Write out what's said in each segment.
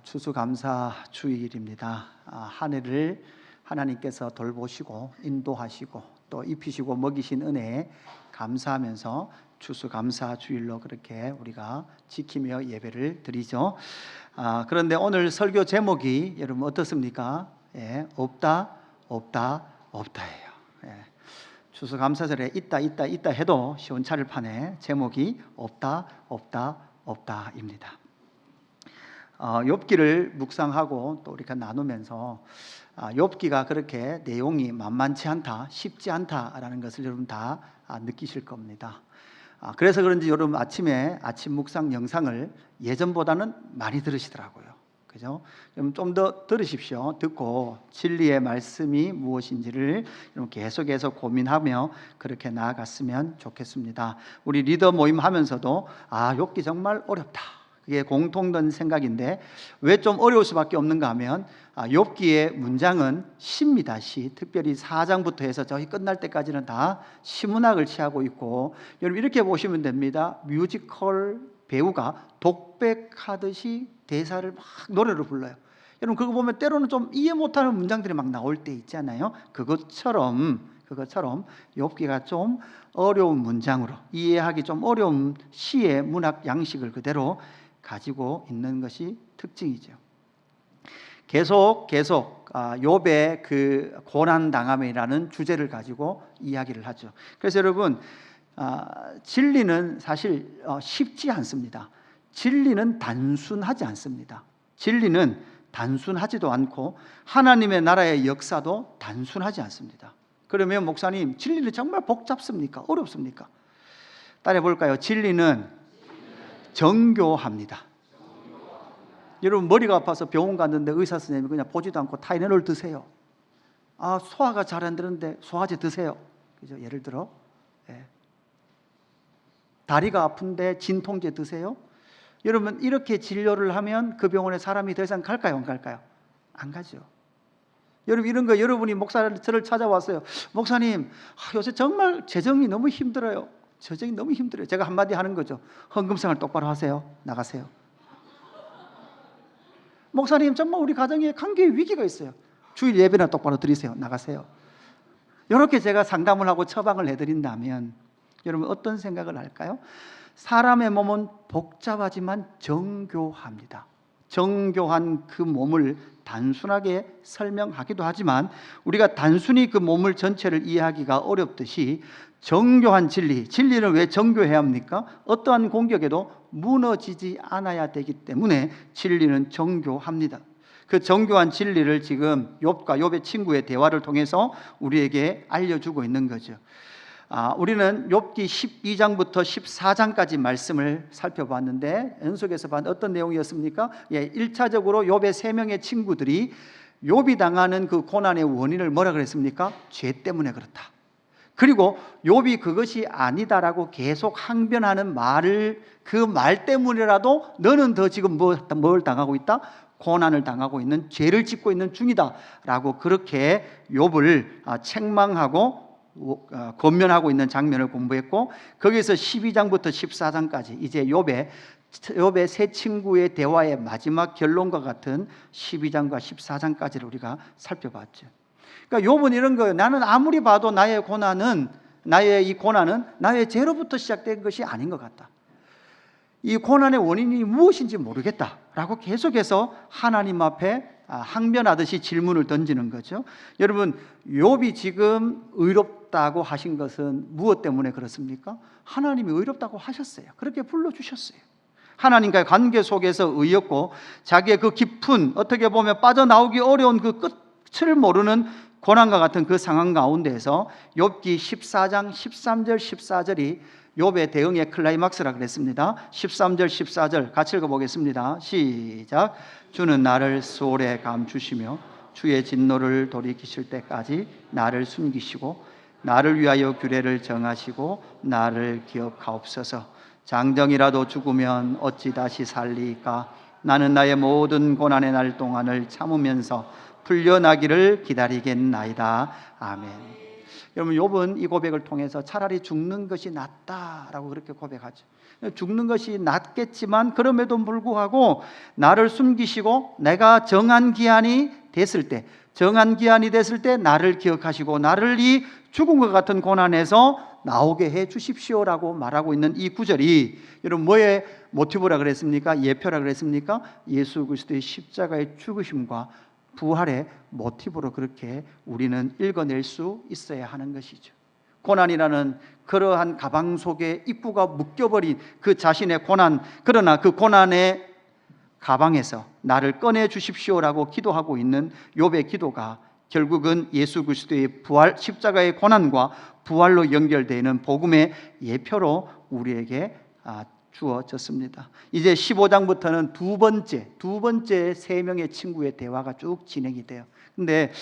추수감사 주일입니다. 한 해를 하나님께서 돌보시고 인도하시고 또 입히시고 먹이신 은혜에 감사하면서 추수감사 주일로 그렇게 우리가 지키며 예배를 드리죠. 그런데 오늘 설교 제목이 여러분 어떻습니까? 없다, 없다, 없다예요. 추수감사절에 있다 해도 시원찮을 판에 제목이 없다, 없다, 없다입니다. 욥기를 묵상하고 또 우리가 나누면서 욥기가 그렇게 내용이 만만치 않다, 쉽지 않다라는 것을 여러분 다 느끼실 겁니다. 그래서 그런지 여러분 아침 묵상 영상을 예전보다는 많이 들으시더라고요. 그죠? 여러분 좀 더 들으십시오. 듣고 진리의 말씀이 무엇인지를 여러분 계속해서 고민하며 그렇게 나아갔으면 좋겠습니다. 우리 리더 모임 하면서도 욥기 정말 어렵다. 그게 공통된 생각인데 왜 좀 어려울 수밖에 없는가 하면 욥기의 문장은 시입니다. 시. 특별히 4장부터 해서 저희 끝날 때까지는 다 시문학을 취하고 있고, 여러분 이렇게 보시면 됩니다. 뮤지컬 배우가 독백하듯이 대사를 막 노래로 불러요. 여러분 그거 보면 때로는 좀 이해 못하는 문장들이 막 나올 때 있잖아요. 그것처럼 욥기가 좀 어려운 문장으로 이해하기 좀 어려운 시의 문학 양식을 그대로 가지고 있는 것이 특징이죠. 계속 욥의 그 고난 당함이라는 주제를 가지고 이야기를 하죠. 그래서 여러분 진리는 사실 쉽지 않습니다. 진리는 단순하지 않습니다. 진리는 단순하지도 않고 하나님의 나라의 역사도 단순하지 않습니다. 그러면 목사님, 진리는 정말 복잡습니까? 어렵습니까? 따라해 볼까요? 진리는 정교합니다. 여러분 머리가 아파서 병원 갔는데 의사 선생님이 그냥 보지도 않고 타이레놀 드세요. 소화가 잘 안 되는데 소화제 드세요. 그죠? 예를 들어 다리가 아픈데 진통제 드세요. 여러분 이렇게 진료를 하면 그 병원에 사람이 더 이상 갈까요? 안 갈까요? 안 가죠. 여러분 이런 거 여러분이 저를 찾아왔어요. 목사님, 요새 정말 재정이 너무 힘들어요. 재정이 너무 힘들어요. 제가 한마디 하는 거죠. 헌금생활 똑바로 하세요. 나가세요. 목사님, 정말 우리 가정에 관계에 위기가 있어요. 주일 예배나 똑바로 드리세요. 나가세요. 이렇게 제가 상담을 하고 처방을 해드린다면 여러분 어떤 생각을 할까요? 사람의 몸은 복잡하지만 정교합니다. 정교한 그 몸을 단순하게 설명하기도 하지만 우리가 단순히 그 몸을 전체를 이해하기가 어렵듯이 정교한 진리는 왜 정교해야 합니까? 어떠한 공격에도 무너지지 않아야 되기 때문에 진리는 정교합니다. 그 정교한 진리를 지금 욥과 욥의 친구의 대화를 통해서 우리에게 알려주고 있는 거죠. 우리는 욥기 12장부터 14장까지 말씀을 살펴봤는데 연속해서 봤는데 어떤 내용이었습니까? 1차적으로 욥의 3명의 친구들이 욥이 당하는 그 고난의 원인을 뭐라 그랬습니까? 죄 때문에 그렇다. 그리고 욥이 그것이 아니다라고 계속 항변하는 말을 그 말 때문이라도 너는 더 지금 뭘 당하고 있다? 고난을 당하고 있는, 죄를 짓고 있는 중이다라고 그렇게 욥을 책망하고 권면하고 있는 장면을 공부했고, 거기서 12장부터 14장까지 이제 욥의 세 친구의 대화의 마지막 결론과 같은 12장과 14장까지를 우리가 살펴봤죠. 그러니까 욥은 이런 거예요. 나는 아무리 봐도 나의 이 고난은 나의 죄로부터 시작된 것이 아닌 것 같다. 이 고난의 원인이 무엇인지 모르겠다라고 계속해서 하나님 앞에 항변하듯이 질문을 던지는 거죠. 여러분 욥이 지금 의롭다고 하신 것은 무엇 때문에 그렇습니까? 하나님이 의롭다고 하셨어요. 그렇게 불러주셨어요. 하나님과의 관계 속에서 의였고 자기의 그 깊은, 어떻게 보면 빠져나오기 어려운 그 끝을 모르는 고난과 같은 그 상황 가운데에서 욥기 14장 13절 14절이 욥의 대응의 클라이막스라 그랬습니다. 13절 14절 같이 읽어보겠습니다. 시작. 주는 나를 소홀에 감추시며 주의 진노를 돌이키실 때까지 나를 숨기시고 나를 위하여 규례를 정하시고 나를 기억하옵소서. 장정이라도 죽으면 어찌 다시 살리까? 나는 나의 모든 고난의 날 동안을 참으면서 풀려나기를 기다리겠나이다. 아멘. 여러분 욥은 이 고백을 통해서 차라리 죽는 것이 낫다라고 그렇게 고백하죠. 죽는 것이 낫겠지만 그럼에도 불구하고 나를 숨기시고 내가 정한 기한이 됐을 때 나를 기억하시고 나를 이 죽은 것 같은 고난에서 나오게 해 주십시오라고 말하고 있는 이 구절이 여러분 뭐의 모티브라 그랬습니까? 예표라 그랬습니까? 예수 그리스도의 십자가의 죽으심과 부활의 모티브로 그렇게 우리는 읽어낼 수 있어야 하는 것이죠. 고난이라는 그러한 가방 속에 입구가 묶여버린 그 자신의 고난, 그러나 그 고난의 가방에서 나를 꺼내 주십시오라고 기도하고 있는 욥의 기도가 결국은 예수 그리스도의 부활, 십자가의 고난과 부활로 연결되는 복음의 예표로 우리에게 주어졌습니다. 이제 15장부터는 두 번째 세 명의 친구의 대화가 쭉 진행이 돼요. 근데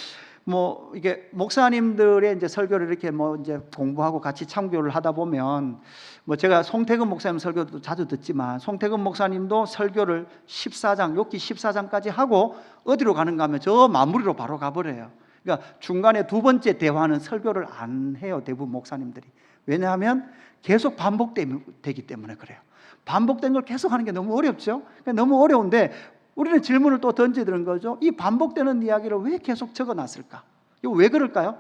뭐 이게 목사님들의 이제 설교를 이렇게 뭐 이제 공부하고 같이 참교를 하다 보면 뭐 제가 송태근 목사님 설교도 자주 듣지만 송태근 목사님도 설교를 14장, 욥기 14장까지 하고 어디로 가는가 하면 저 마무리로 바로 가버려요. 그러니까 중간에 두 번째 대화는 설교를 안 해요, 대부분 목사님들이. 왜냐하면 계속 반복되기 때문에 그래요. 반복된 걸 계속 하는 게 너무 어렵죠. 그러니까 너무 어려운데 우리는 질문을 또 던지는 거죠. 이 반복되는 이야기를 왜 계속 적어놨을까? 이거 왜 그럴까요?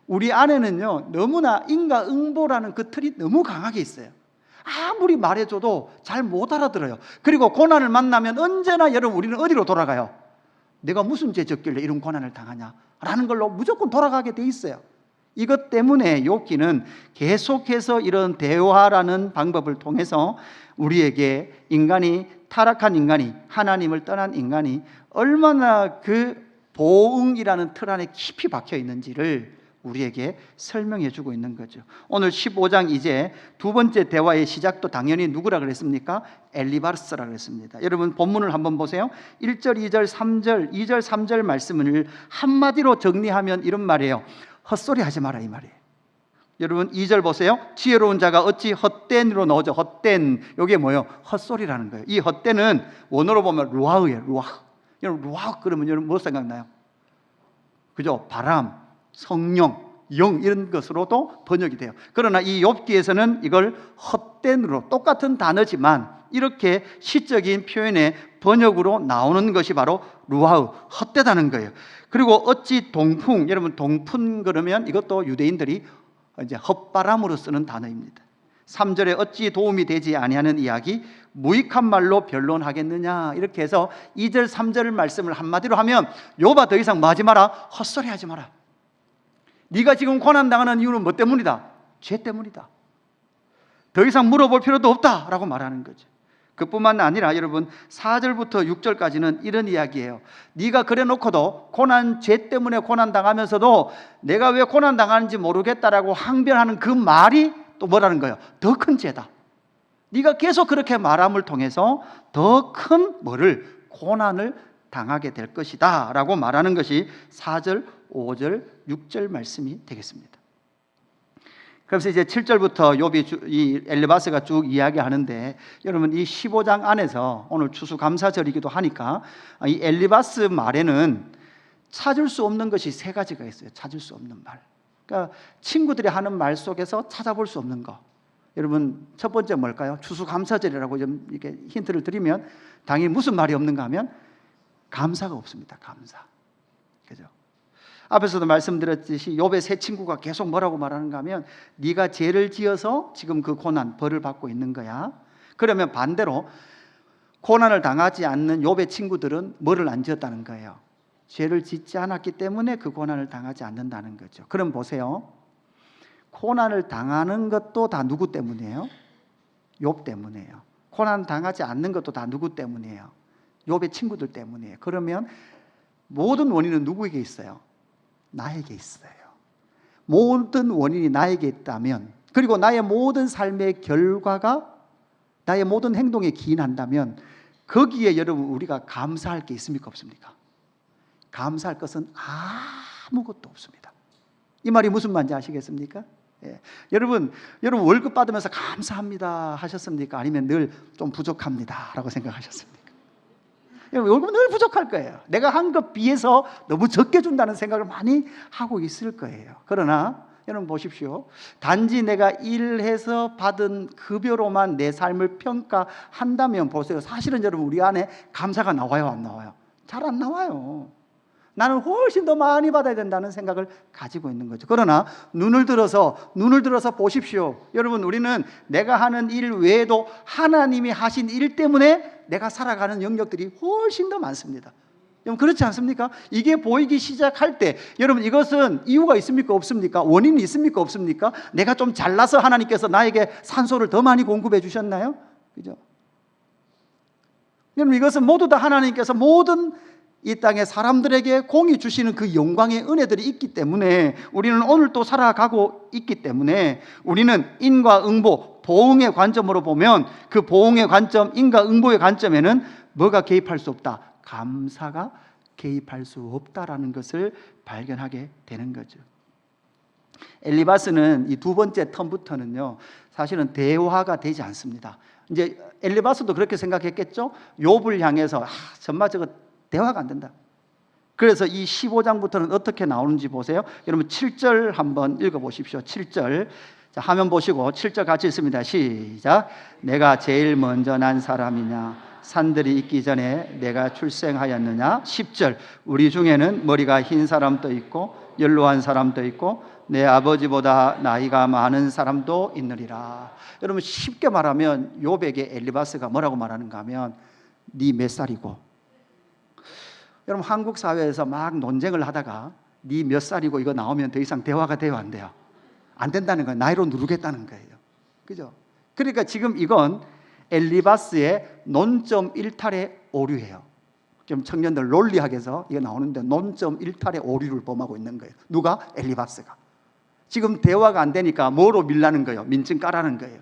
우리 안에는요, 너무나 인과응보라는 그 틀이 너무 강하게 있어요. 아무리 말해줘도 잘 못 알아들어요. 그리고 고난을 만나면 언제나 여러분 우리는 어디로 돌아가요? 내가 무슨 죄 졌길래 이런 고난을 당하냐? 라는 걸로 무조건 돌아가게 돼 있어요. 이것 때문에 욥기는 계속해서 이런 대화라는 방법을 통해서 우리에게 타락한 인간이, 하나님을 떠난 인간이 얼마나 그 보응이라는 틀 안에 깊이 박혀 있는지를 우리에게 설명해 주고 있는 거죠. 오늘 15장 이제 두 번째 대화의 시작도 당연히 누구라 그랬습니까? 엘리바스라 그랬습니다. 여러분 본문을 한번 보세요. 1절, 2절, 3절, 2절, 3절 말씀을 한마디로 정리하면 이런 말이에요. 헛소리 하지 마라 이 말이에요. 여러분 2절 보세요. 지혜로운 자가 어찌 헛된으로 나오죠. 헛된, 이게 뭐예요? 헛소리라는 거예요. 이 헛된은 원어로 보면 루아흐예요. 루아흐. 여러분 루아흐 그러면 여러분 뭐 생각나요? 그죠? 바람, 성령, 영 이런 것으로도 번역이 돼요. 그러나 이 욥기에서는 이걸 헛된으로, 똑같은 단어지만 이렇게 시적인 표현의 번역으로 나오는 것이 바로 루아흐, 헛되다는 거예요. 그리고 어찌 동풍, 여러분 동풍 그러면 이것도 유대인들이 이제 헛바람으로 쓰는 단어입니다. 3절에 어찌 도움이 되지 아니하는 이야기, 무익한 말로 변론하겠느냐, 이렇게 해서 2절 3절 말씀을 한마디로 하면 욥아 더 이상 뭐 하지 마라? 헛소리 하지 마라. 네가 지금 고난당하는 이유는 뭐 때문이다? 죄 때문이다. 더 이상 물어볼 필요도 없다라고 말하는 거죠. 그뿐만 아니라 여러분 4절부터 6절까지는 이런 이야기예요. 네가 그래 놓고도 죄 때문에 고난당하면서도 내가 왜 고난당하는지 모르겠다라고 항변하는 그 말이 또 뭐라는 거예요? 더 큰 죄다. 네가 계속 그렇게 말함을 통해서 더 큰 고난을 당하게 될 것이다 라고 말하는 것이 4절, 5절, 6절 말씀이 되겠습니다. 그래서 이제 7절부터 욥이 이 엘리바스가 쭉 이야기하는데 여러분 이 15장 안에서 오늘 추수감사절이기도 하니까 이 엘리바스 말에는 찾을 수 없는 것이 세 가지가 있어요. 찾을 수 없는 말. 그러니까 친구들이 하는 말 속에서 찾아볼 수 없는 거. 여러분 첫 번째 뭘까요? 추수감사절이라고 좀 이렇게 힌트를 드리면 당연히 무슨 말이 없는가 하면 감사가 없습니다. 감사. 그죠? 앞에서도 말씀드렸듯이 욥의 세 친구가 계속 뭐라고 말하는가 하면 네가 죄를 지어서 지금 그 고난, 벌을 받고 있는 거야. 그러면 반대로 고난을 당하지 않는 욥의 친구들은 뭐를 안 지었다는 거예요? 죄를 짓지 않았기 때문에 그 고난을 당하지 않는다는 거죠. 그럼 보세요. 고난을 당하는 것도 다 누구 때문이에요? 욥 때문이에요. 고난 당하지 않는 것도 다 누구 때문이에요? 욥의 친구들 때문이에요. 그러면 모든 원인은 누구에게 있어요? 나에게 있어요. 모든 원인이 나에게 있다면, 그리고 나의 모든 삶의 결과가 나의 모든 행동에 기인한다면 거기에 여러분 우리가 감사할 게 있습니까? 없습니까? 감사할 것은 아무것도 없습니다. 이 말이 무슨 말인지 아시겠습니까? 예. 여러분 월급 받으면서 감사합니다 하셨습니까? 아니면 늘 좀 부족합니다 라고 생각하셨습니까? 여러분 늘 부족할 거예요. 내가 한 것 비해서 너무 적게 준다는 생각을 많이 하고 있을 거예요. 그러나 여러분 보십시오. 단지 내가 일해서 받은 급여로만 내 삶을 평가한다면 보세요. 사실은 여러분 우리 안에 감사가 나와요, 안 나와요? 잘 안 나와요. 나는 훨씬 더 많이 받아야 된다는 생각을 가지고 있는 거죠. 그러나 눈을 들어서 보십시오. 여러분 우리는 내가 하는 일 외에도 하나님이 하신 일 때문에 내가 살아가는 영역들이 훨씬 더 많습니다. 여러분 그렇지 않습니까? 이게 보이기 시작할 때 여러분 이것은 이유가 있습니까? 없습니까? 원인이 있습니까? 없습니까? 내가 좀 잘나서 하나님께서 나에게 산소를 더 많이 공급해 주셨나요? 그죠? 여러분 이것은 모두 다 하나님께서 모든 이 땅에 사람들에게 공이 주시는 그 영광의 은혜들이 있기 때문에 우리는 오늘 또 살아가고 있기 때문에 우리는 인과응보, 보응의 관점으로 보면 그 보응의 관점, 인과응보의 관점에는 뭐가 개입할 수 없다? 감사가 개입할 수 없다라는 것을 발견하게 되는 거죠. 엘리바스는 이 두 번째 턴부터는요 사실은 대화가 되지 않습니다. 이제 엘리바스도 그렇게 생각했겠죠. 욥을 향해서 정말 저거 대화가 안 된다. 그래서 이 15장부터는 어떻게 나오는지 보세요. 여러분 7절 한번 읽어보십시오. 7절. 자, 화면 보시고 7절 같이 읽습니다. 시작. 내가 제일 먼저 난 사람이냐? 산들이 있기 전에 내가 출생하였느냐? 10절. 우리 중에는 머리가 흰 사람도 있고 연로한 사람도 있고 내 아버지보다 나이가 많은 사람도 있느니라. 여러분 쉽게 말하면 욥에게 엘리바스가 뭐라고 말하는가 하면 네 몇 살이고, 여러분 한국 사회에서 막 논쟁을 하다가 네 몇 살이고 이거 나오면 더 이상 대화가 돼요, 안 돼요? 안 된다는 거예요. 나이로 누르겠다는 거예요. 그죠? 그러니까 지금 이건 엘리바스의 논점 일탈의 오류예요. 좀 청년들 논리학에서 이거 나오는데 논점 일탈의 오류를 범하고 있는 거예요. 누가? 엘리바스가. 지금 대화가 안 되니까 뭐로 밀라는 거예요? 민증 까라는 거예요.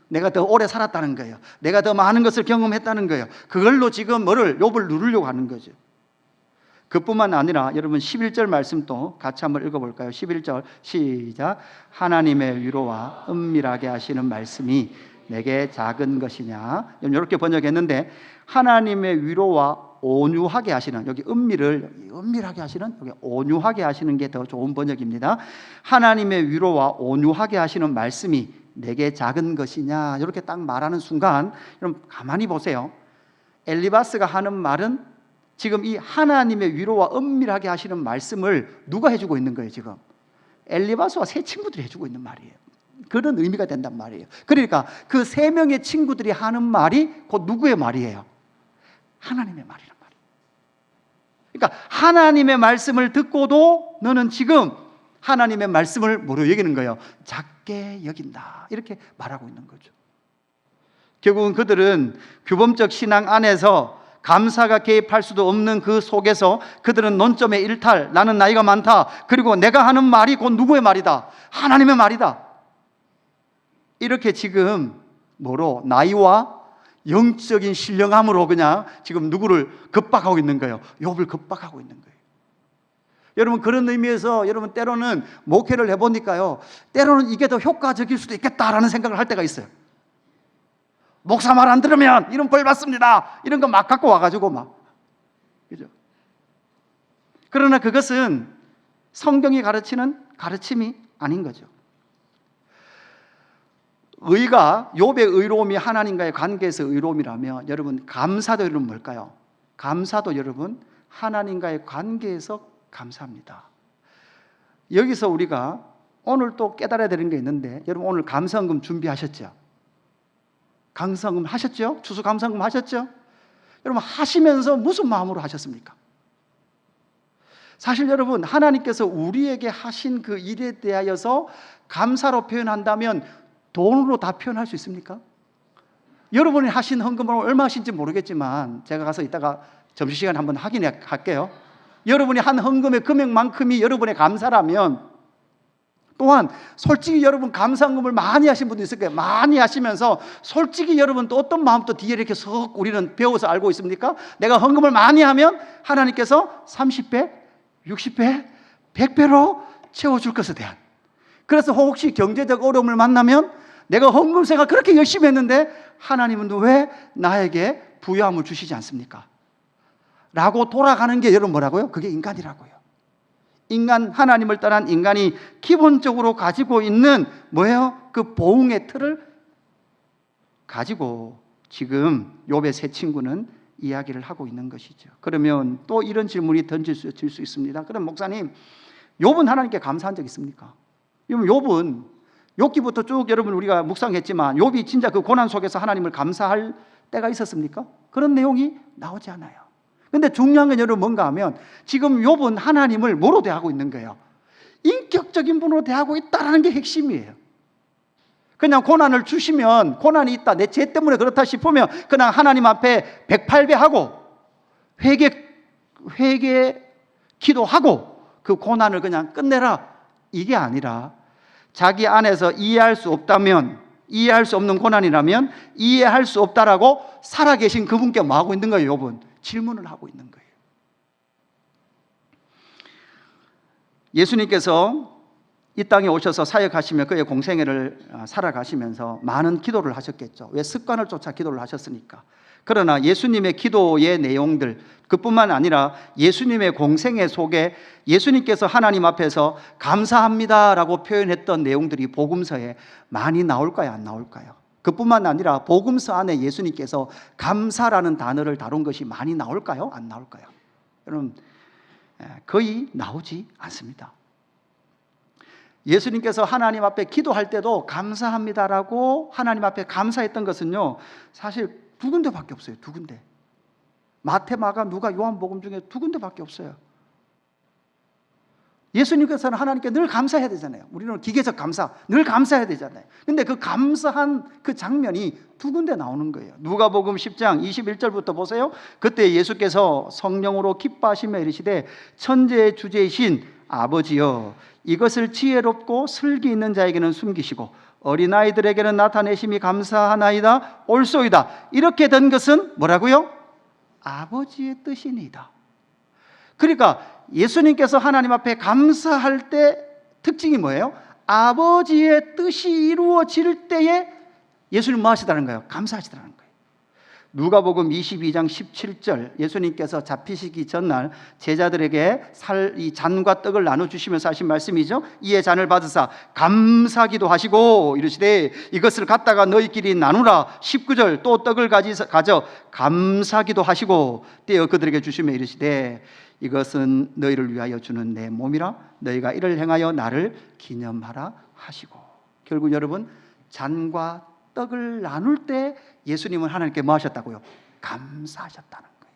내가 더 오래 살았다는 거예요. 내가 더 많은 것을 경험했다는 거예요. 그걸로 지금 욥을 누르려고 하는 거죠. 그뿐만 아니라 여러분 11절 말씀도 같이 한번 읽어볼까요? 11절 시작. 하나님의 위로와 은밀하게 하시는 말씀이 내게 작은 것이냐? 이렇게 번역했는데 하나님의 위로와 온유하게 하시는, 여기 은밀하게 하시는, 여기 온유하게 하시는 게 더 좋은 번역입니다. 하나님의 위로와 온유하게 하시는 말씀이 내게 작은 것이냐? 이렇게 딱 말하는 순간 여러분 가만히 보세요. 엘리바스가 하는 말은 지금 이 하나님의 위로와 은밀하게 하시는 말씀을 누가 해주고 있는 거예요? 지금 엘리바스와 세 친구들이 해주고 있는 말이에요. 그런 의미가 된단 말이에요. 그러니까 그 세 명의 친구들이 하는 말이 곧 누구의 말이에요? 하나님의 말이란 말이에요. 그러니까 하나님의 말씀을 듣고도 너는 지금 하나님의 말씀을 뭐로 여기는 거예요? 작게 여긴다. 이렇게 말하고 있는 거죠. 결국은 그들은 규범적 신앙 안에서 감사가 개입할 수도 없는 그 속에서 그들은 논점의 일탈, 나는 나이가 많다, 그리고 내가 하는 말이 곧 누구의 말이다? 하나님의 말이다. 이렇게 지금 뭐로? 나이와 영적인 신령함으로 그냥 지금 누구를 겁박하고 있는 거예요? 욥을 겁박하고 있는 거예요. 여러분 그런 의미에서 여러분 때로는 목회를 해보니까요, 때로는 이게 더 효과적일 수도 있겠다라는 생각을 할 때가 있어요. 목사 말 안 들으면 이런 벌 받습니다. 이런 거 막 갖고 와가지고 막. 그죠? 그러나 그것은 성경이 가르치는 가르침이 아닌 거죠. 의가, 욥의 의로움이 하나님과의 관계에서 의로움이라면 여러분 감사도 여러분 뭘까요? 감사도 여러분 하나님과의 관계에서 감사합니다. 여기서 우리가 오늘 또 깨달아야 되는 게 있는데, 여러분 오늘 감사헌금 준비하셨죠? 감사헌금 하셨죠? 추수 감사헌금 하셨죠? 여러분 하시면서 무슨 마음으로 하셨습니까? 사실 여러분 하나님께서 우리에게 하신 그 일에 대하여서 감사로 표현한다면 돈으로 다 표현할 수 있습니까? 여러분이 하신 헌금은 얼마 하신지 모르겠지만 제가 가서 이따가 점심시간에 한번 확인해 갈게요. 여러분이 한 헌금의 금액만큼이 여러분의 감사라면, 또한 솔직히 여러분 감사헌금을 많이 하신 분도 있을 거예요. 많이 하시면서 솔직히 여러분 또 어떤 마음도 뒤에 이렇게 석 우리는 배워서 알고 있습니까? 내가 헌금을 많이 하면 하나님께서 30배, 60배, 100배로 채워줄 것에 대한, 그래서 혹시 경제적 어려움을 만나면 내가 헌금 생활 그렇게 열심히 했는데 하나님은 왜 나에게 부유함을 주시지 않습니까? 라고 돌아가는 게 여러분 뭐라고요? 그게 인간이라고요. 인간, 하나님을 떠난 인간이 기본적으로 가지고 있는 뭐예요? 그 보응의 틀을 가지고 지금 욥의 세 친구는 이야기를 하고 있는 것이죠. 그러면 또 이런 질문이 던질 수 있습니다. 그럼 목사님, 욥은 하나님께 감사한 적 있습니까? 욥은 욥기부터 쭉 여러분 우리가 묵상했지만 욥이 진짜 그 고난 속에서 하나님을 감사할 때가 있었습니까? 그런 내용이 나오지 않아요. 근데 중요한 건 여러분 뭔가 하면 지금 욥은 하나님을 뭐로 대하고 있는 거예요? 인격적인 분으로 대하고 있다는 게 핵심이에요. 그냥 고난을 주시면 고난이 있다, 내 죄 때문에 그렇다 싶으면 그냥 하나님 앞에 108배하고 회개 기도하고 그 고난을 그냥 끝내라, 이게 아니라 자기 안에서 이해할 수 없다면, 이해할 수 없는 고난이라면 이해할 수 없다라고 살아계신 그분께 뭐 하고 있는 거예요? 욥은 질문을 하고 있는 거예요. 예수님께서 이 땅에 오셔서 사역하시며 그의 공생애를 살아가시면서 많은 기도를 하셨겠죠. 왜? 습관을 쫓아 기도를 하셨으니까. 그러나 예수님의 기도의 내용들, 그뿐만 아니라 예수님의 공생애 속에 예수님께서 하나님 앞에서 감사합니다라고 표현했던 내용들이 복음서에 많이 나올까요? 안 나올까요? 그뿐만 아니라 복음서 안에 예수님께서 감사라는 단어를 다룬 것이 많이 나올까요? 안 나올까요? 여러분, 거의 나오지 않습니다. 예수님께서 하나님 앞에 기도할 때도 감사합니다라고 하나님 앞에 감사했던 것은요, 사실 두 군데밖에 없어요. 두 군데. 마태, 마가, 누가, 요한복음 중에 두 군데밖에 없어요. 예수님께서는 하나님께 늘 감사해야 되잖아요. 우리는 기계적 감사, 늘 감사해야 되잖아요. 근데 그 감사한 그 장면이 두 군데 나오는 거예요. 누가복음 10장 21절부터 보세요. 그때 예수께서 성령으로 기뻐하시며 이르시되 천지의 주제이신 아버지여, 이것을 지혜롭고 슬기 있는 자에게는 숨기시고 어린아이들에게는 나타내심이 감사하나이다 옳소이다. 이렇게 된 것은 뭐라고요? 아버지의 뜻이니이다. 그러니까 예수님께서 하나님 앞에 감사할 때 특징이 뭐예요? 아버지의 뜻이 이루어질 때에 예수님 뭐 하시다는 거예요? 감사하시다는 거예요. 누가복음 22장 17절, 예수님께서 잡히시기 전날 제자들에게 이 잔과 떡을 나눠주시면서 하신 말씀이죠. 이에 잔을 받으사 감사기도 하시고 이르시되 이것을 갖다가 너희끼리 나누라. 19절, 또 떡을 가져 감사기도 하시고 떼어 그들에게 주시며 이르시되 이것은 너희를 위하여 주는 내 몸이라. 너희가 이를 행하여 나를 기념하라 하시고. 결국 여러분, 잔과 떡을 나눌 때 예수님은 하나님께 뭐 하셨다고요? 감사하셨다는 거예요.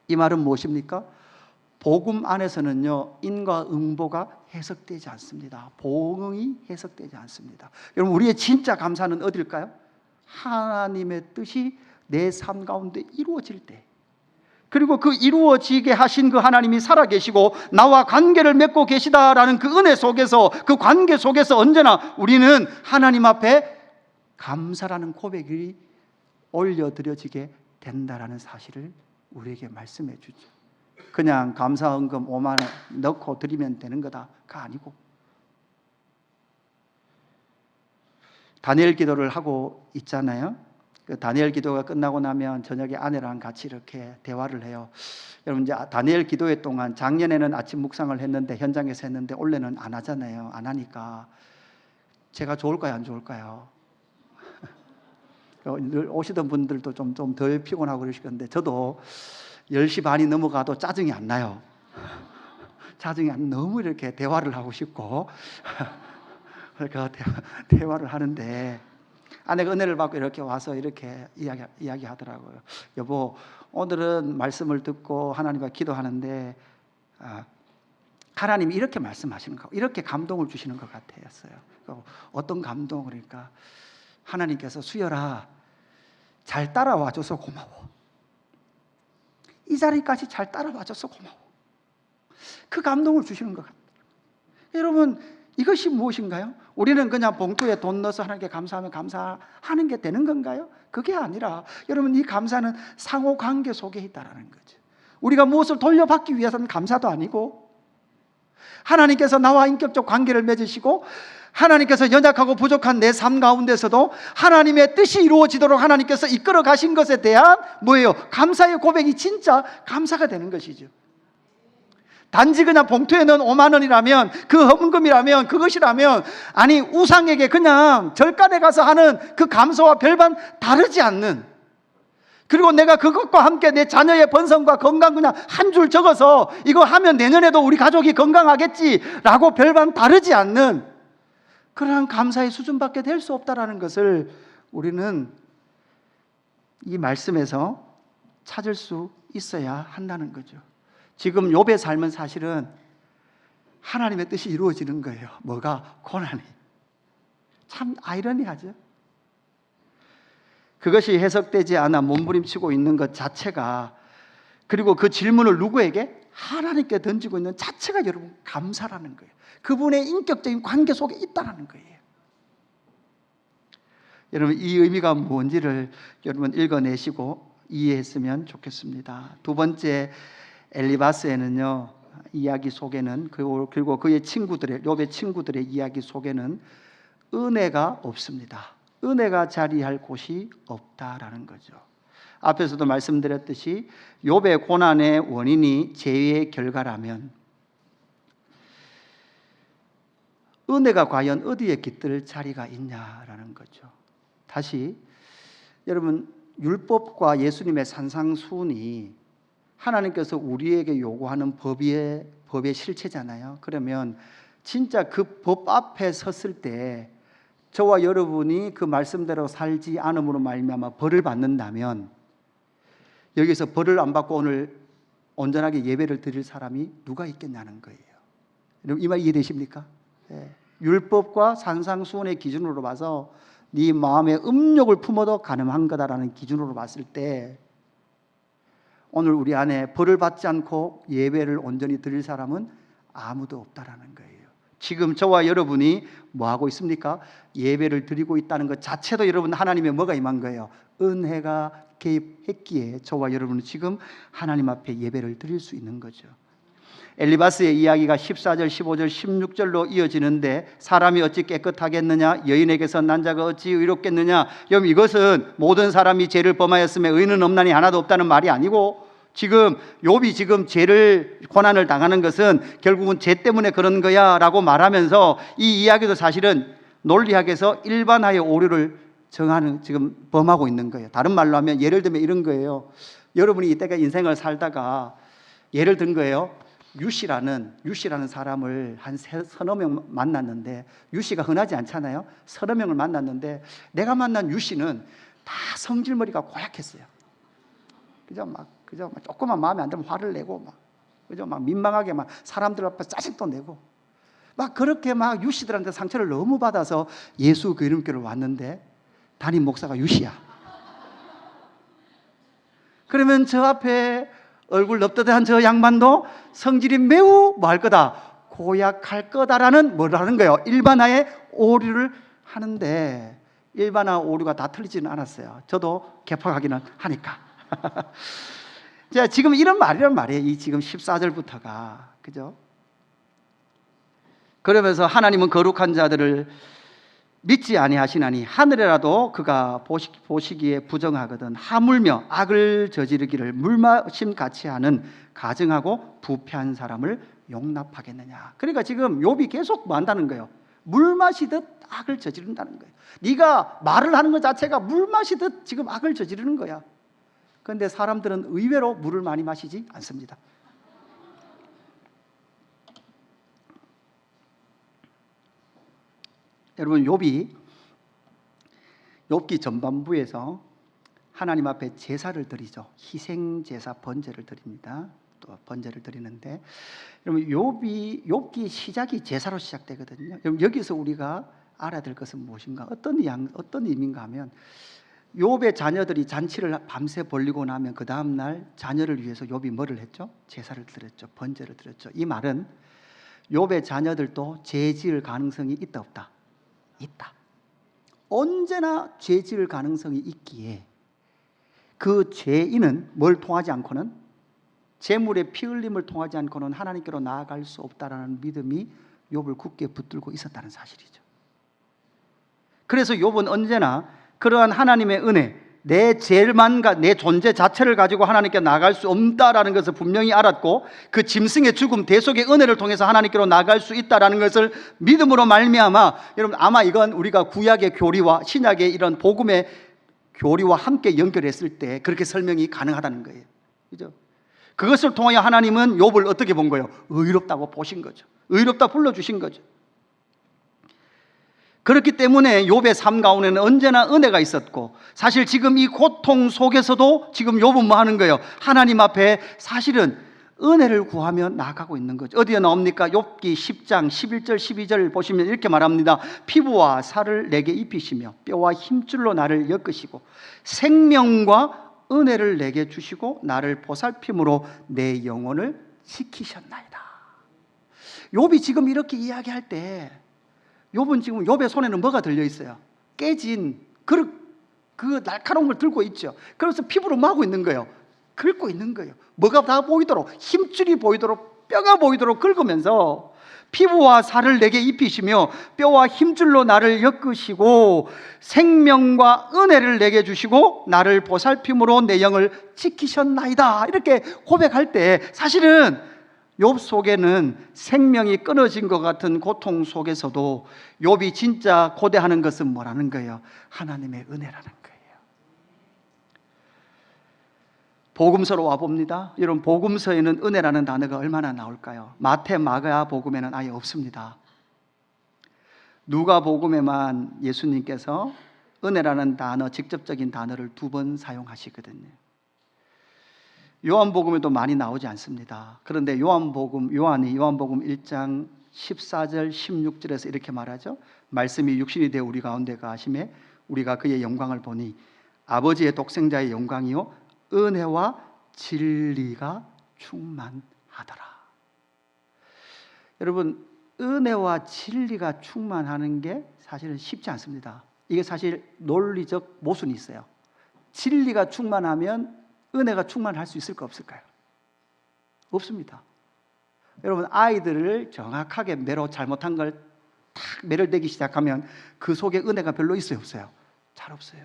이 말은 무엇입니까? 복음 안에서는요, 인과 응보가 해석되지 않습니다. 보응이 해석되지 않습니다. 여러분, 우리의 진짜 감사는 어딜까요? 하나님의 뜻이 내 삶 가운데 이루어질 때, 그리고 그 이루어지게 하신 그 하나님이 살아계시고 나와 관계를 맺고 계시다라는 그 은혜 속에서, 그 관계 속에서 언제나 우리는 하나님 앞에 감사라는 고백이 올려드려지게 된다라는 사실을 우리에게 말씀해 주죠. 그냥 감사헌금 5만 원 넣고 드리면 되는 거다가 아니고, 다니엘 기도를 하고 있잖아요. 그 다니엘 기도가 끝나고 나면 저녁에 아내랑 같이 이렇게 대화를 해요. 여러분, 이제 다니엘 기도회 동안 작년에는 아침 묵상을 했는데, 현장에서 했는데 올해는 안 하잖아요. 안 하니까 제가 좋을까요, 안 좋을까요? 늘 오시던 분들도 좀 덜 피곤하고 그러실 건데, 저도 10시 반이 넘어가도 짜증이 안 나요. 짜증이 안, 너무 이렇게 대화를 하고 싶고 그러니까 대화를 하는데, 아내가 은혜를 받고 이렇게 와서 이렇게 이야기하더라고요. 여보, 오늘은 말씀을 듣고 하나님과 기도하는데 하나님이 이렇게 말씀하시는 거, 이렇게 감동을 주시는 것 같았어요. 어떤 감동? 그러니까 하나님께서 수열아, 잘 따라와줘서 고마워. 이 자리까지 잘 따라와줘서 고마워. 그 감동을 주시는 것 같아요. 여러분, 이것이 무엇인가요? 우리는 그냥 봉투에 돈 넣어서 하나님께 감사하면 감사하는 게 되는 건가요? 그게 아니라, 여러분, 이 감사는 상호관계 속에 있다는 거죠. 우리가 무엇을 돌려받기 위해서는 감사도 아니고, 하나님께서 나와 인격적 관계를 맺으시고 하나님께서 연약하고 부족한 내 삶 가운데서도 하나님의 뜻이 이루어지도록 하나님께서 이끌어 가신 것에 대한 뭐예요? 감사의 고백이 진짜 감사가 되는 것이죠. 단지 그냥 봉투에 넣은 5만 원이라면, 그 헌금이라면, 그것이라면, 아니 우상에게 그냥 절간에 가서 하는 그 감사와 별반 다르지 않는, 그리고 내가 그것과 함께 내 자녀의 번성과 건강 그냥 한 줄 적어서 이거 하면 내년에도 우리 가족이 건강하겠지라고 별반 다르지 않는 그러한 감사의 수준밖에 될 수 없다라는 것을 우리는 이 말씀에서 찾을 수 있어야 한다는 거죠. 지금 욥의 삶은 사실은 하나님의 뜻이 이루어지는 거예요. 뭐가? 고난이. 참 아이러니하죠. 그것이 해석되지 않아 몸부림치고 있는 것 자체가, 그리고 그 질문을 누구에게? 하나님께 던지고 있는 자체가 여러분 감사라는 거예요. 그분의 인격적인 관계 속에 있다는 거예요. 여러분 이 의미가 뭔지를 여러분 읽어내시고 이해했으면 좋겠습니다. 두 번째, 엘리바스에는요, 이야기 속에는, 그리고 그의 친구들의, 욥의 친구들의 이야기 속에는 은혜가 없습니다. 은혜가 자리할 곳이 없다라는 거죠. 앞에서도 말씀드렸듯이 욥의 고난의 원인이 죄의 결과라면 은혜가 과연 어디에 깃들 자리가 있냐라는 거죠. 다시 여러분, 율법과 예수님의 산상수훈이 하나님께서 우리에게 요구하는 법의 실체잖아요. 그러면 진짜 그 법 앞에 섰을 때 저와 여러분이 그 말씀대로 살지 않음으로 말미암아 벌을 받는다면, 여기서 벌을 안 받고 오늘 온전하게 예배를 드릴 사람이 누가 있겠냐는 거예요. 여러분 이 말 이해되십니까? 네. 율법과 산상수훈의 기준으로 봐서 네 마음에 음욕을 품어도 가늠한 거다라는 기준으로 봤을 때 오늘 우리 안에 벌을 받지 않고 예배를 온전히 드릴 사람은 아무도 없다라는 거예요. 지금 저와 여러분이 뭐 하고 있습니까? 예배를 드리고 있다는 것 자체도 여러분 하나님의 뭐가 임한 거예요? 은혜가 개입했기에 저와 여러분은 지금 하나님 앞에 예배를 드릴 수 있는 거죠. 엘리바스의 이야기가 14절, 15절, 16절로 이어지는데, 사람이 어찌 깨끗하겠느냐? 여인에게서 난 자가 어찌 의롭겠느냐? 여러분 이것은 모든 사람이 죄를 범하였음에 의는 없나니 하나도 없다는 말이 아니고, 지금 욥이 지금 죄를, 고난을 당하는 것은 결국은 죄 때문에 그런 거야 라고 말하면서 이 이야기도 사실은 논리학에서 일반화의 오류를 정하는, 지금 범하고 있는 거예요. 다른 말로 하면 예를 들면 이런 거예요. 여러분이 이때가 인생을 살다가 예를 든 거예요. 유씨라는 사람을 한 서너 명 만났는데, 유씨가 흔하지 않잖아요. 서너 명을 만났는데 내가 만난 유씨는 다 성질머리가 고약했어요. 그죠? 막 조금만 마음에 안 들면 화를 내고 막 민망하게 막 사람들 앞에 짜증도 내고 막 그렇게 막 유씨들한테 상처를 너무 받아서 예수 그 이름교를 왔는데 담임 목사가 유씨야. 그러면 저 앞에 얼굴 넙대대한 저 양반도 성질이 매우 뭐 할 거다? 고약할 거다라는 뭐라는 거예요? 일반화의 오류를 하는데, 일반화 오류가 다 틀리지는 않았어요. 저도 개파하기는 하니까. 자, 지금 이런 말이에요. 이 지금 14절부터가. 그죠? 그러면서 하나님은 거룩한 자들을 믿지 아니하시나니 하늘에라도 그가 보시기에 부정하거든 하물며 악을 저지르기를 물마심 같이 하는 가증하고 부패한 사람을 용납하겠느냐. 그러니까 지금 욥이 계속 뭐 한다는 거예요? 물 마시듯 악을 저지른다는 거예요. 네가 말을 하는 것 자체가 물 마시듯 지금 악을 저지르는 거야. 그런데 사람들은 의외로 물을 많이 마시지 않습니다. 여러분 욥기 전반부에서 하나님 앞에 제사를 드리죠. 희생 제사 번제를 드립니다. 또 번제를 드리는데, 여러분 욥기 시작이 제사로 시작되거든요. 여러분 여기서 우리가 알아야 될 것은 무엇인가? 어떤 의미인가 하면, 욥의 자녀들이 잔치를 밤새 벌리고 나면 그 다음 날 자녀를 위해서 욥이 뭐를 했죠? 제사를 드렸죠. 번제를 드렸죠. 이 말은 욥의 자녀들도 죄 지을 가능성이 있다 없다? 있다. 언제나 죄 지을 가능성이 있기에 그 죄인은 뭘 통하지 않고는, 재물의 피 흘림을 통하지 않고는 하나님께로 나아갈 수 없다라는 믿음이 욥을 굳게 붙들고 있었다는 사실이죠. 그래서 욥은 언제나 그러한 하나님의 은혜, 내 죄만과 내 존재 자체를 가지고 하나님께 나갈 수 없다라는 것을 분명히 알았고, 그 짐승의 죽음, 대속의 은혜를 통해서 하나님께로 나갈 수 있다라는 것을 믿음으로 말미암아, 여러분 아마 이건 우리가 구약의 교리와 신약의 이런 복음의 교리와 함께 연결했을 때 그렇게 설명이 가능하다는 거예요. 그죠? 그것을 통하여 하나님은 욥을 어떻게 본 거예요? 의롭다고 보신 거죠. 의롭다 불러주신 거죠. 그렇기 때문에 욥의 삶 가운데는 언제나 은혜가 있었고, 사실 지금 이 고통 속에서도 지금 욥은 뭐 하는 거예요? 하나님 앞에 사실은 은혜를 구하며 나아가고 있는 거죠. 어디에 나옵니까? 욥기 10장 11절 12절 보시면 이렇게 말합니다. 피부와 살을 내게 입히시며 뼈와 힘줄로 나를 엮으시고 생명과 은혜를 내게 주시고 나를 보살핌으로 내 영혼을 지키셨나이다. 욥이 지금 이렇게 이야기할 때 욥은 지금 욥의 손에는 뭐가 들려 있어요? 깨진 그릇, 그 날카로운 걸 들고 있죠. 그래서 피부로 뭐 하고 있는 거예요? 긁고 있는 거예요. 뭐가 다 보이도록, 힘줄이 보이도록, 뼈가 보이도록 긁으면서 피부와 살을 내게 입히시며 뼈와 힘줄로 나를 엮으시고 생명과 은혜를 내게 주시고 나를 보살핌으로 내 영을 지키셨나이다. 이렇게 고백할 때 사실은 욥 속에는 생명이 끊어진 것 같은 고통 속에서도 욥이 진짜 고대하는 것은 뭐라는 거예요? 하나님의 은혜라는 거예요. 복음서로 와봅니다. 여러분, 복음서에는 은혜라는 단어가 얼마나 나올까요? 마태, 마가 복음에는 아예 없습니다. 누가 복음에만 예수님께서 은혜라는 단어, 직접적인 단어를 2번 사용하시거든요. 요한복음에도 많이 나오지 않습니다. 그런데 요한복음 1장 14절 16절에서 이렇게 말하죠. 말씀이 육신이 되어 우리 가운데 가심에 우리가 그의 영광을 보니 아버지의 독생자의 영광이요 은혜와 진리가 충만하더라. 여러분, 은혜와 진리가 충만하는 게 사실은 쉽지 않습니다. 이게 사실 논리적 모순이 있어요. 진리가 충만하면 은혜가 충만할 수 있을까 없을까요? 없습니다. 여러분, 아이들을 정확하게 매로 잘못한 걸 탁 매를 대기 시작하면 그 속에 은혜가 별로 있어요 없어요? 잘 없어요.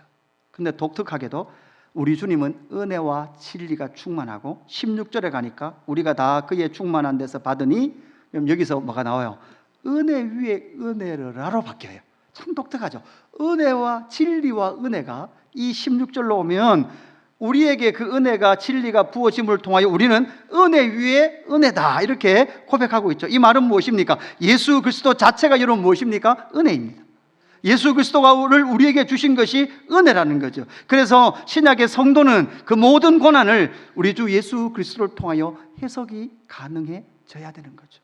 근데 독특하게도 우리 주님은 은혜와 진리가 충만하고 16절에 가니까 우리가 다 그의 충만한 데서 받으니, 여기서 뭐가 나와요? 은혜 위에 은혜를라로 바뀌어요. 참 독특하죠. 은혜와 진리와 은혜가 이 16절로 오면 우리에게 그 은혜가 진리가 부어짐을 통하여 우리는 은혜 위에 은혜다 이렇게 고백하고 있죠. 이 말은 무엇입니까? 예수 그리스도 자체가 여러분 무엇입니까? 은혜입니다. 예수 그리스도가 우리에게 주신 것이 은혜라는 거죠. 그래서 신약의 성도는 그 모든 고난을 우리 주 예수 그리스도를 통하여 해석이 가능해져야 되는 거죠.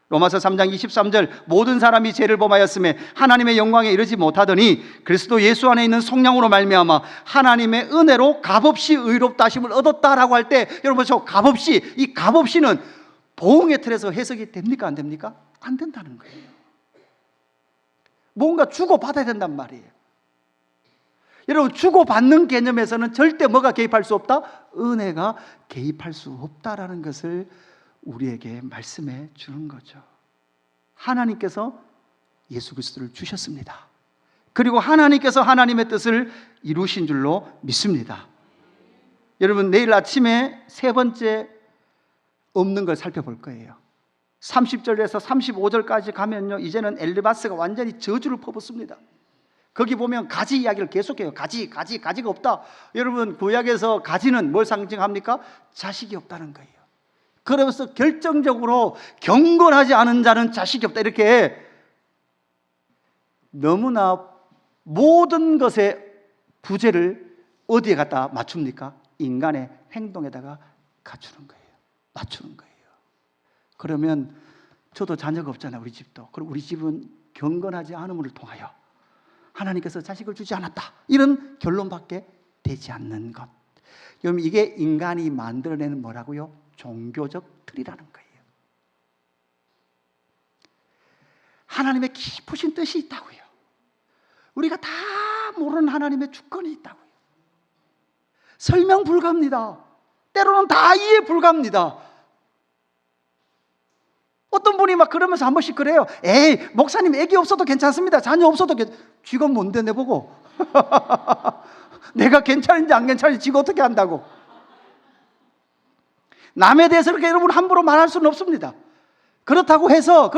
로마서 3장 23절 모든 사람이 죄를 범하였음에 하나님의 영광에 이르지 못하더니 그리스도 예수 안에 있는 성령으로 말미암아 하나님의 은혜로 값없이 의롭다 하심을 얻었다라고 할 때, 여러분 저 값없이, 이 값없이는 보응의 틀에서 해석이 됩니까 안 됩니까? 안 된다는 거예요. 뭔가 주고받아야 된단 말이에요. 여러분, 주고받는 개념에서는 절대 뭐가 개입할 수 없다? 은혜가 개입할 수 없다라는 것을 우리에게 말씀해 주는 거죠. 하나님께서 예수 그리스도를 주셨습니다. 그리고 하나님께서 하나님의 뜻을 이루신 줄로 믿습니다. 여러분, 내일 아침에 세 번째 없는 걸 살펴볼 거예요. 30절에서 35절까지 가면요, 이제는 엘리바스가 완전히 저주를 퍼붓습니다. 거기 보면 가지 이야기를 계속해요. 가지가 없다. 여러분, 구약에서 가지는 뭘 상징합니까? 자식이 없다는 거예요. 그러면서 결정적으로 경건하지 않은 자는 자식이 없다. 이렇게 너무나 모든 것의 부재를 어디에 갖다 맞춥니까? 인간의 행동에다가 갖추는 거예요. 맞추는 거예요. 그러면 저도 자녀가 없잖아요. 우리 집도. 그럼 우리 집은 경건하지 않음을 통하여 하나님께서 자식을 주지 않았다. 이런 결론밖에 되지 않는 것. 여러분, 이게 인간이 만들어내는 뭐라고요? 종교적 틀이라는 거예요. 하나님의 깊으신 뜻이 있다고요. 우리가 다 모르는 하나님의 주권이 있다고요. 설명 불가합니다. 때로는 다 이해 불가합니다. 어떤 분이 막 그러면서 한 번씩 그래요. 에이, 목사님 애기 없어도 괜찮습니다. 자녀 없어도 쥐가 뭔데 내보고. 내가 괜찮은지 안 괜찮은지 지가 어떻게 안다고. 남에 대해서 그렇게 여러분 함부로 말할 수는 없습니다. 그렇다고 해서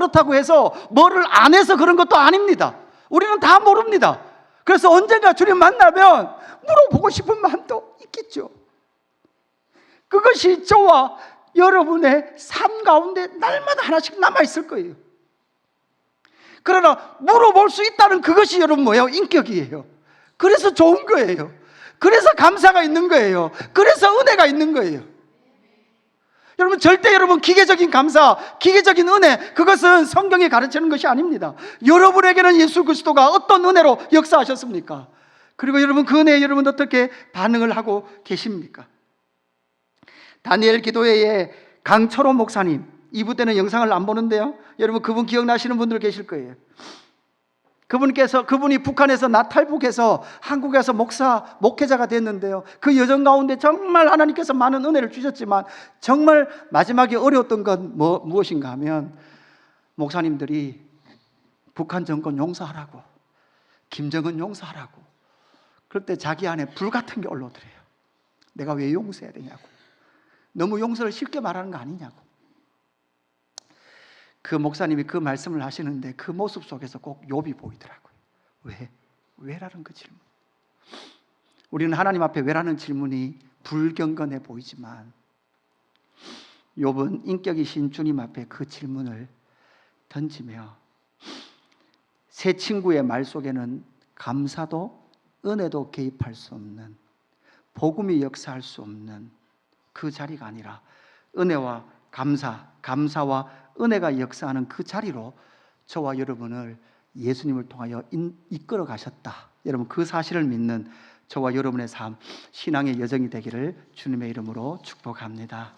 뭐를 안 해서 그런 것도 아닙니다. 우리는 다 모릅니다. 그래서 언젠가 주님 만나면 물어보고 싶은 마음도 있겠죠. 그것이 저와 여러분의 삶 가운데 날마다 하나씩 남아있을 거예요. 그러나 물어볼 수 있다는 그것이 여러분 뭐예요? 인격이에요. 그래서 좋은 거예요. 그래서 감사가 있는 거예요. 그래서 은혜가 있는 거예요. 여러분 절대 여러분 기계적인 감사, 기계적인 은혜, 그것은 성경이 가르치는 것이 아닙니다. 여러분에게는 예수 그리스도가 어떤 은혜로 역사하셨습니까? 그리고 여러분 그 은혜에 여러분 어떻게 반응을 하고 계십니까? 다니엘 기도회의 강철호 목사님, 2부 때는 영상을 안 보는데요, 여러분 그분 기억나시는 분들 계실 거예요. 그분이 북한에서 탈북해서 한국에서 목회자가 됐는데요, 그 여정 가운데 정말 하나님께서 많은 은혜를 주셨지만 정말 마지막에 어려웠던 건 무엇인가 하면, 목사님들이 북한 정권 용서하라고, 김정은 용서하라고 그럴 때 자기 안에 불 같은 게 올라오더래요. 내가 왜 용서해야 되냐고, 너무 용서를 쉽게 말하는 거 아니냐고. 그 목사님이 그 말씀을 하시는데 그 모습 속에서 꼭 욥이 보이더라고요. 왜라는 그 질문. 우리는 하나님 앞에 왜라는 질문이 불경건해 보이지만 욥은 인격이신 주님 앞에 그 질문을 던지며 새 친구의 말 속에는 감사도 은혜도 개입할 수 없는, 복음이 역사할 수 없는 그 자리가 아니라 은혜와 감사와 은혜가 역사하는 그 자리로 저와 여러분을 예수님을 통하여 이끌어 가셨다. 여러분 그 사실을 믿는 저와 여러분의 삶, 신앙의 여정이 되기를 주님의 이름으로 축복합니다.